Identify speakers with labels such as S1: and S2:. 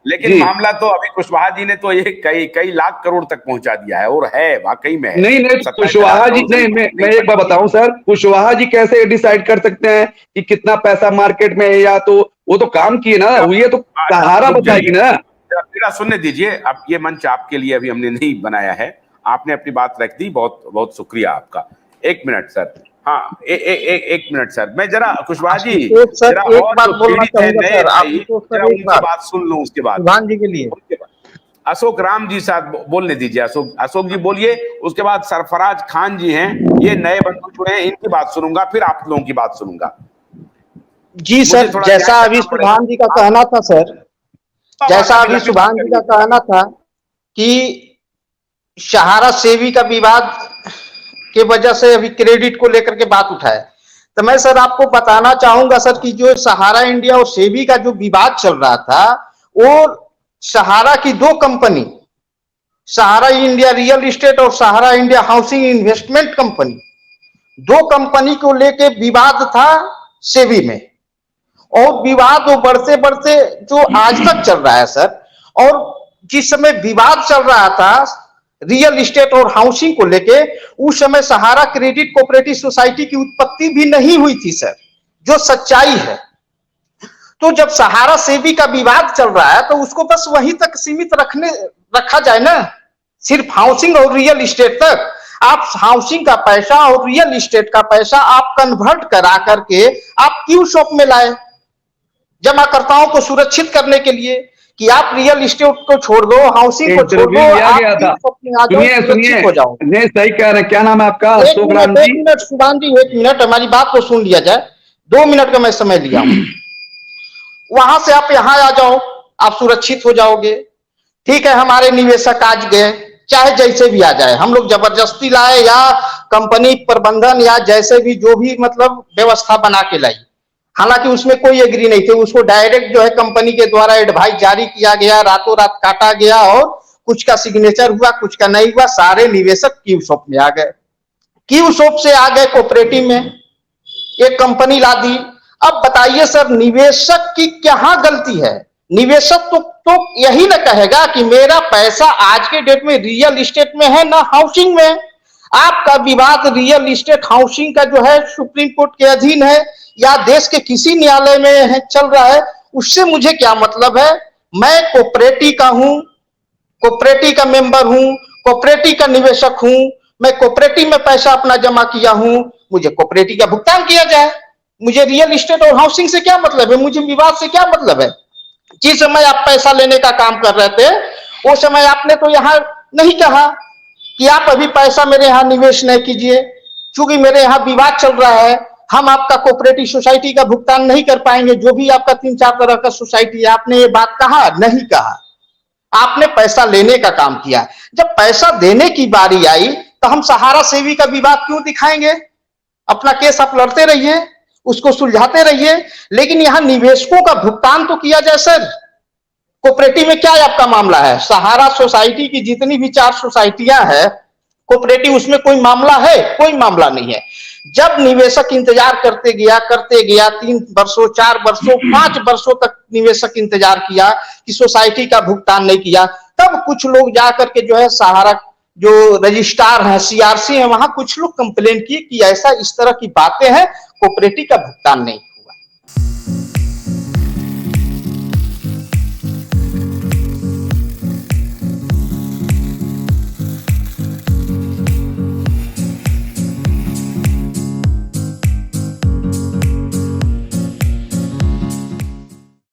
S1: लेकिन
S2: जी
S1: मामला तो अभी कुशवाहा जी ने तो ये कई लाख करोड़ तक पहुंचा दिया है, और है वाकई में है।
S2: नहीं नहीं,
S1: 27,000
S2: कुशवाहा जी
S1: करोड़ से
S2: नहीं, मैं
S1: नहीं
S2: एक बार
S1: बनी।
S2: बताऊं सर, कुशवाहा जी कैसे डिसाइड कर सकते हैं कि कितना पैसा मार्केट में है, या तो वो तो काम किए ना, ये तो
S1: अच्छा,
S2: सहारा
S1: रुक
S2: बताएगी
S1: जाइए,
S2: ना।
S1: मेरा सुनने दीजिए। अब ये मंच आपके लिए अभी हमने नहीं बनाया है, आपने अपनी बात रख दी, बहुत बहुत शुक्रिया आपका। एक मिनट सर, हाँ एक मिनट सर, मैं जरा कुशवाहा जी
S3: आशुतोष सर,
S1: जरा,
S3: एक
S1: और
S3: बात
S1: जो
S3: बोलना
S1: पीड़ित है
S3: चाहूंगा
S1: नए
S3: सर,
S1: भाई,
S3: आशुतोष
S1: जरा
S3: सर, एक
S1: उनकी
S3: बात
S1: बात सुन लूं, उसके बाद
S3: सुभान जी के लिए।
S1: अशोक राम जी साथ बोलने दीजिए। अशोक जी बोलिए, उसके बाद सरफराज खान जी हैं, ये नए बंधु जुड़े हैं, इनकी बात सुनूंगा, फिर आप लोगों की बात सुनूंगा।
S3: जी
S1: मुझे
S3: सर,
S1: थोड़ा
S3: जैसा
S1: न्याय
S3: अभी
S1: करना पड़ेगा।
S3: सुभान जी का कहना था सर, जैसा
S1: अभी
S3: अभी
S1: लंबी बात
S3: सुभान जी का
S1: करिए।
S3: कहना था कि सहारा सेवी का विवाद के वजह से अभी क्रेडिट को लेकर के बात उठाए, तो मैं सर आपको बताना चाहूंगा सर कि जो सहारा इंडिया और सेवी का जो विवाद चल रहा था, वो सहारा की दो कंपनी, सहारा इंडिया रियल एस्टेट और सहारा इंडिया हाउसिंग इन्वेस्टमेंट कंपनी, दो कंपनी को लेके विवाद था सेवी में। और विवाद वो बढ़ते बढ़ते जो आज तक चल रहा है सर, और जिस समय विवाद चल रहा था रियल एस्टेट और हाउसिंग को लेके, उस समय सहारा क्रेडिट कोऑपरेटिव सोसाइटी की उत्पत्ति भी नहीं हुई थी सर, जो सच्चाई है। तो जब सहारा सेवी का विवाद चल रहा है तो उसको बस वहीं तक सीमित रखा जाए ना, सिर्फ हाउसिंग और रियल एस्टेट तक। आप हाउसिंग का पैसा और रियल एस्टेट का पैसा आप कन्वर्ट करा करके आप क्यू शॉप में लाए, जमाकर्ताओं को सुरक्षित करने के लिए कि आप रियल एस्टेट को छोड़ दो, हाउसिंग को छोड़ दो,
S2: लिया
S3: आप
S2: गया था।
S3: शॉप में आ जाओ,
S2: सुनिए
S3: सुरक्षित हो जाओ।
S2: नहीं, सही कह रहे हैं, क्या नाम है आपका? अशोक राम
S3: एक
S2: जी।
S3: मिनट सुभान जी, एक मिनट, हमारी बात को सुन लिया जाए, 2 मिनट का मैं समय लिया हूं। वहां से आप यहां आ जाओ, आप सुरक्षित हो जाओगे। ठीक है, हमारे निवेशक आज गए, चाहे जैसे भी आ जाए, हम लोग जबरदस्ती लाए या कंपनी प्रबंधन या जैसे भी जो भी मतलब व्यवस्था बना के लाई, हालांकि उसमें कोई एग्री नहीं थे, उसको डायरेक्ट जो है कंपनी के द्वारा एडवाइस जारी किया गया, रातों रात काटा गया, और कुछ का सिग्नेचर हुआ, कुछ का नहीं हुआ। सारे निवेशक क्यू शॉप में आ गए, क्यू शॉप से आ गए कोऑपरेटिव में, एक कंपनी ला दी। अब बताइए सर, निवेशक की क्या गलती है? निवेशक तो यही ना कहेगा कि मेरा पैसा आज के डेट में रियल एस्टेट में है ना हाउसिंग में। आपका विवाद रियल एस्टेट हाउसिंग का जो है सुप्रीम कोर्ट के अधीन है या देश के किसी न्यायालय में है, चल रहा है, उससे मुझे क्या मतलब है? मैं कोऑपरेटिव का हूं, कोऑपरेटिव का मेंबर हूं, कोऑपरेटिव का निवेशक हूं, मैं कोऑपरेटिव में पैसा अपना जमा किया हूं, मुझे कोऑपरेटिव का भुगतान किया जाए। मुझे रियल एस्टेट और हाउसिंग से क्या मतलब है? मुझे विवाद से क्या मतलब है? जिस समय आप पैसा लेने का काम कर रहे थे, वो समय आपने तो यहां नहीं कहा कि आप अभी पैसा मेरे यहां निवेश नहीं कीजिए, क्योंकि मेरे यहां विवाद चल रहा है, हम आपका कोऑपरेटिव सोसाइटी का भुगतान नहीं कर पाएंगे, जो भी आपका 3-4 तरह का सोसाइटी है। आपने ये बात कहा? नहीं कहा, आपने पैसा लेने का काम किया। जब पैसा देने की बारी आई तो हम सहारा सेवी का विवाद क्यों दिखाएंगे? अपना केस आप लड़ते रहिए, उसको सुलझाते रहिए, लेकिन यहां निवेशकों का भुगतान तो किया जाए सर। कोऑपरेटिव में क्या आपका मामला है? सहारा सोसाइटी की जितनी भी 4 सोसाइटियां हैं कोऑपरेटिव, उसमें कोई मामला है? कोई मामला नहीं है। जब निवेशक इंतजार करते गया 3 वर्षों, 4 वर्षों, 5 वर्षों तक निवेशक इंतजार किया कि सोसाइटी का भुगतान नहीं किया, तब कुछ लोग जाकर के जो है सहारा जो रजिस्ट्रार है, सीआरसी है, वहां कुछ लोग कंप्लेन किए कि ऐसा इस तरह की बातें हैं, कोऑपरेटिव का भुगतान नहीं।